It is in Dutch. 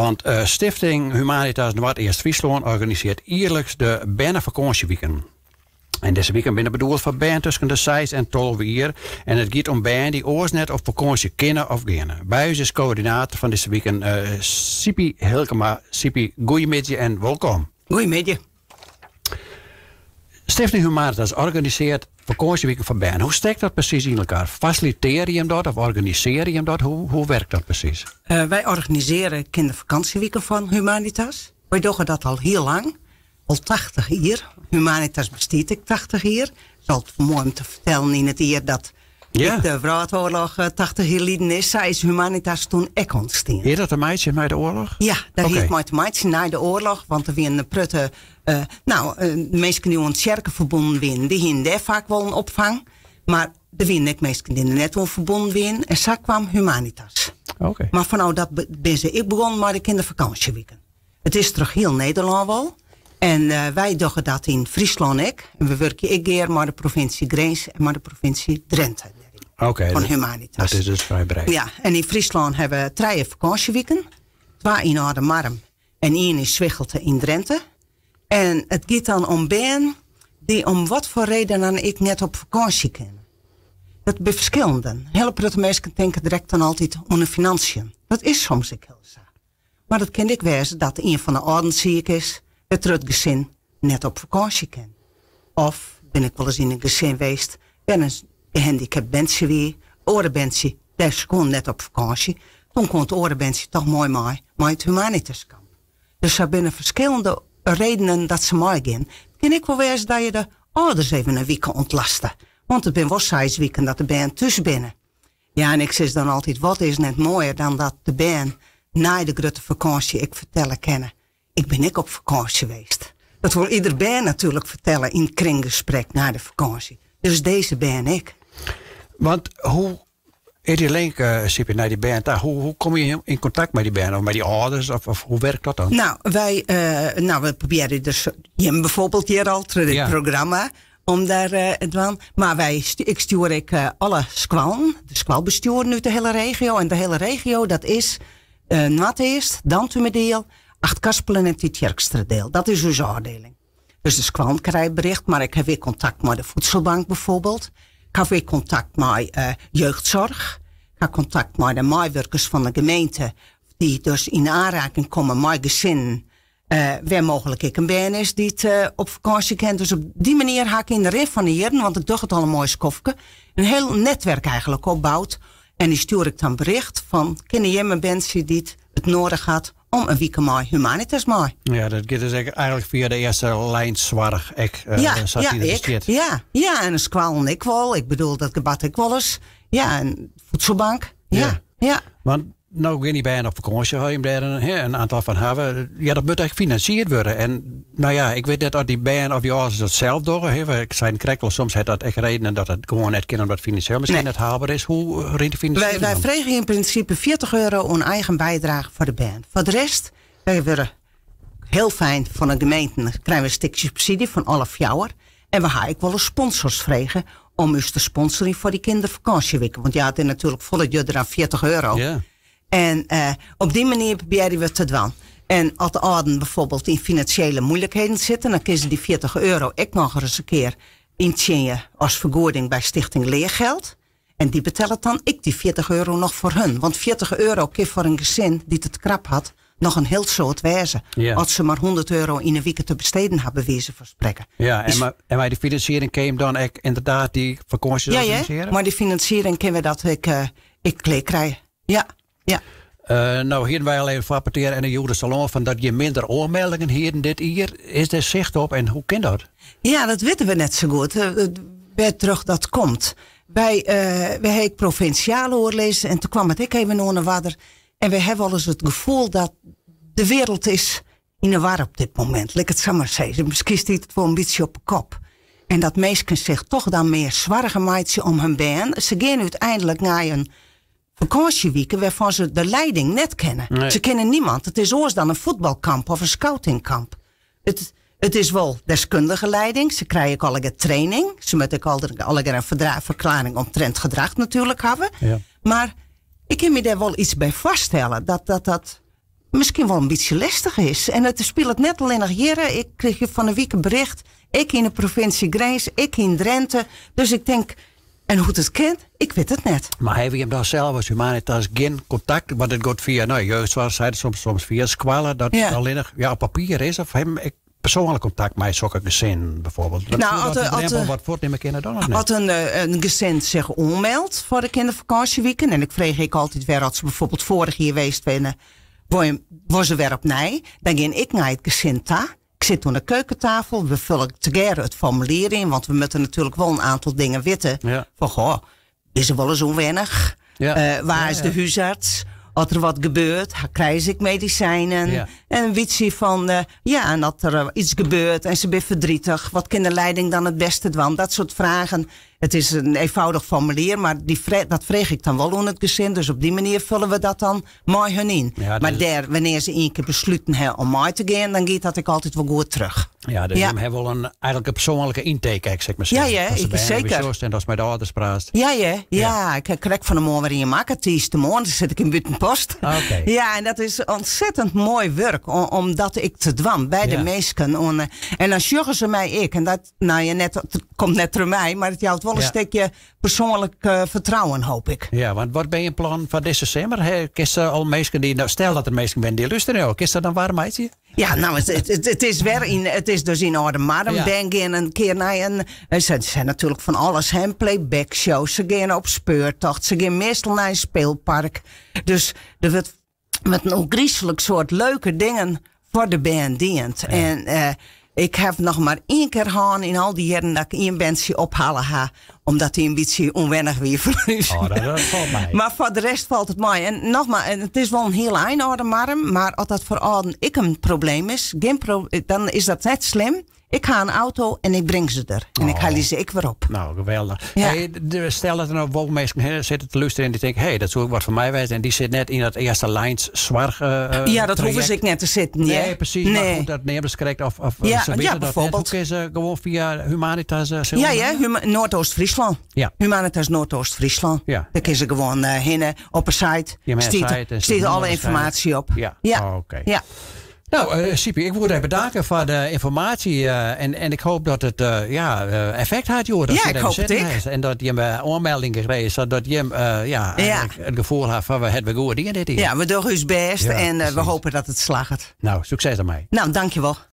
Want Stichting Humanitas Noord-Eerst-Friesland organiseert jaarlijks de Bernenvakantieweekend. En deze weekend ben ik bedoeld voor band tussen de 6 en 12 uur. En het gaat om band die oors net op vakantie kennen of gaan. Bij ons is coördinator van deze weekend Sipi Hilkema. Sipi, goeiemiddag en welkom. Goeiemiddag. Stichting Humanitas organiseert vakantieweekend van band. Hoe steekt dat precies in elkaar? Faciliteer je hem dat of organiseer je hem dat? Hoe werkt dat precies? Wij organiseren kindervakantieweekend van Humanitas. Wij doen dat al heel lang. Al 80 jaar. Humanitas bestaat ik 80 jaar. Het is altijd mooi om te vertellen in het jaar dat de Wereldoorlog 80 jaar geleden is. Zij is Humanitas toen ook ontstaan. Is dat een meisje na de oorlog? Ja, dat heeft met een meisje na de oorlog. Want er waren prutte... de mensen die aan het kerken verbonden zijn, die hebben daar vaak wel een opvang. Maar er waren ook mensen die er net aan verbonden zijn. En zo kwam Humanitas. Okay. Maar vanaf dat ik begon met de kindervakantieweekend. Het is terug heel Nederland wel. En wij doen dat in Friesland ook. En we werken ik keer met de provincie Grens en met de provincie Drenthe. Van Humanitas. Dat is dus vrij breed. Ja, en in Friesland hebben we 3 vakantieweekenden. 2 in Oudemarm en 1 in Zwichelte in Drenthe. En het gaat dan om benen die om wat voor reden dan ik net op vakantie kan. Dat bij verschillenden. Hele prutte mensen denken direct dan altijd om de financiën. Dat is soms ook heel zo. Maar dat kan ik wezen dat een van de ouderen ziek is. Het gezin net op vakantie kan. Of ben ik wel eens in een gezin geweest. Ben een gehandicapt bandje weer. Orenbandje, daar is gewoon net op vakantie. Toen kon het orenbandje toch mooi mee met het Humanitaskamp. Dus er zijn verschillende redenen dat ze mooi gaan. Het kan ik wel wezen dat je de ouders even een week ontlasten. Want het ben wel 6 weken dat de band tussen binnen. Ja, en ik zeg dan altijd, wat is net mooier dan dat de band na de grote vakantie ik vertellen kennen. Ik ben ik op vakantie geweest. Dat wil ieder band natuurlijk vertellen in het kringgesprek na de vakantie. Dus deze ben ik. Want hoe is die link, Sipi, naar die band? Hoe kom je in contact met die band? Of met die ouders? Of hoe werkt dat dan? Nou, we proberen dus bijvoorbeeld hier al terug dit programma. Om daar te doen. Maar ik stuur alle squalen. De squalbestuur nu de hele regio. En de hele regio, dat is Noord-Eerst, Dantumedeel, Achtkaspelen en Tietjerksterdeel. Dat is onze afdeling. Dus de squalen krijgt bericht. Maar ik heb weer contact met de voedselbank bijvoorbeeld. Ik heb weer contact met jeugdzorg. Ik heb contact met de medewerkers van de gemeente. Die dus in aanraking komen met gezinnen. Waar mogelijk ik een baan is die het op vakantie kent. Dus op die manier ga ik in de rif van de jaren, want ik doe het al een mooi skofje, een heel netwerk eigenlijk opbouwt. En die stuur ik dan bericht van, kennen jij mijn mensen die het nodig had om een week met Humanitas mee? Ja, dat gaat dus eigenlijk via de eerste lijn zwaar. Ja, en een squal ik wel. Ik bedoel, dat gebat ik wel eens. Ja, een voedselbank. Ja. Want nou gaan die bijna op vakantie, ga je daar een aantal van hebben. Ja, dat moet eigenlijk gefinancierd worden. En nou ja, ik weet net dat die bijen of die ouders dat zelf doen. Ik zei krekkel, soms heeft dat echt redenen dat het gewoon net kind omdat financieel misschien net haalbaar is. Hoe rent de financiering? Wij vregen in principe €40 een eigen bijdrage voor de band. Voor de rest, wij willen heel fijn van de gemeente, krijgen we een stukje subsidie van alle fjouwer. En we gaan ook wel eens sponsors vragen om ons te sponsoren voor die kindervakantieweek. Want ja, het is natuurlijk volle je aan €40. Ja. En op die manier proberen we het te doen. En als de ouderen bijvoorbeeld in financiële moeilijkheden zitten, dan kiezen die €40 ik nog eens een keer intjennen als vergoeding bij Stichting Leergeld. En die betalen dan ik die €40 nog voor hun. Want €40 keer voor een gezin die het krap had, nog een heel soort wijze. Ja. Als ze maar €100 in een week te besteden hebben, wezen voor spreken. Ja, en maar die financiering kwam dan ook inderdaad die vakanties organiseren? Ja, maar die financiering kunnen we dat ik krijgen. Ja. Nou, hier wij al even rapporteren in de Jude Salon van dat je minder oormeldingen hier in dit jaar. Is er zicht op en hoe kan dat? Ja, dat weten we net zo goed. Waar terug dat komt. Wij hebben provinciale oorlezen en toen kwam het ik even onder water. En we hebben wel eens het gevoel dat de wereld is in de war op dit moment. Laat ik het zo maar zeggen. Misschien stiet het wel een beetje op de kop. En dat mensen zich toch dan meer zwaarder maken om hun baan. Ze gaan uiteindelijk naar een vakantieweek waarvan ze de leiding net kennen. Nee. Ze kennen niemand. Het is oors dan een voetbalkamp of een scoutingkamp. Het is wel deskundige leiding. Ze krijgen ook alle training. Ze moeten ook alle een verklaring omtrent gedrag natuurlijk hebben. Ja. Maar ik kan me daar wel iets bij voorstellen. Dat misschien wel een beetje lastig is. En het speelt net alleen nog hier. Ik kreeg van de week een bericht. Ik in de provincie Grijs, ik in Drenthe. Dus ik denk, en hoe het kent, ik weet het net. Maar hebben je hem dan zelf als Humanitas geen contact? Want het gaat via jeugdzorg, soms via squallen. Dat het alleen nog op papier is. Of hem persoonlijk contact met zulke gezin bijvoorbeeld. Wat voortnemen kinderen dan nog net? Als een gezin zich onmeldt voor de kindervakantieweken. En ik vreeg ik altijd weer, als ze bijvoorbeeld vorig jaar geweest zijn, was ze weer op nij. Dan ging ik naar het gezin ta. Ik zit aan de keukentafel. We vullen together het formulier in. Want we moeten natuurlijk wel een aantal dingen weten. Ja. Van, goh, is er wel eens onwennig? Ja. Waar is de huisarts? Als er wat gebeurt, krijg ik medicijnen. Ja. En een beetje van, en dat er iets gebeurt en ze bent verdrietig. Wat kan de leiding dan het beste doen? Dat soort vragen. Het is een eenvoudig formulier, maar dat vreeg ik dan wel aan het gezin. Dus op die manier vullen we dat dan mooi hun in. Ja, maar wanneer ze één keer besluiten hebben om mij te gaan, dan gaat dat ik altijd wel goed terug. Ja, dus je hebt wel eigenlijk een persoonlijke intake, zeg maar. Ja, ik zeker. En dat is met de ouders praat. Ja, ik krijg van de morgen waarin je maakt. Die is de morgen, dan zit ik in Buitenpost. Okay. Ja, en dat is ontzettend mooi werk, omdat ik te dwam bij de meesten. En dan zorgen ze mij en dat, komt net door mij, maar het houdt wel een stukje persoonlijk vertrouwen, hoop ik. Ja, want wat ben je plan van dit december? Kist er al mensen die, stel dat er mensen zijn die luisteren, kist er dan warm uitje? Ja, nou, het is dus in orde. Maar dan ben je een keer naar ze zijn natuurlijk van alles. Playback shows, ze gaan op speurtocht, ze gaan meestal naar een speelpark. Dus er wordt met een griezelig soort leuke dingen voor de band dient. Ja. En ik heb nog maar één keer gehad in al die jaren dat ik één bandje ophalen ga. Omdat hij een beetje onwennig weer verliest. Oh, dat valt mij. Maar voor de rest valt het mij. En nogmaals, het is wel een heel eenorde marm. Maar als dat voor Aden ik een probleem is, dan is dat net slim. Ik ga een auto en ik breng ze er. En ik haal ze ik weer op. Nou, geweldig. Ja. Hey, stel dat er nou wel mensen zitten te luisteren en die denken, hey, dat zou ook wat voor mij wijzen. En die zit net in dat eerste lijns zwaar ja, dat hoeven ze ik net te zitten. Nee, precies. Nee. Maar goed, dat nemen ze correct. Of bijvoorbeeld. Hoe is gewoon via Humanitas? Noordoost-Friesland. Ja. Humanitas Noordoost-Friesland. Ja. Daar kun je gewoon heen op een site. Stiet alle informatie op. Ja. Oké. Ja. Nou, Sipi, ik wil je bedanken voor de informatie. En ik hoop dat het effect had, joh. Dat ik hoop het. En dat je een aanmelding gekregen, zodat je het gevoel had van we hebben goed in dit hier. Ja, we doen ons best en we hopen dat het slaagt. Nou, succes ermee. Nou, dankjewel.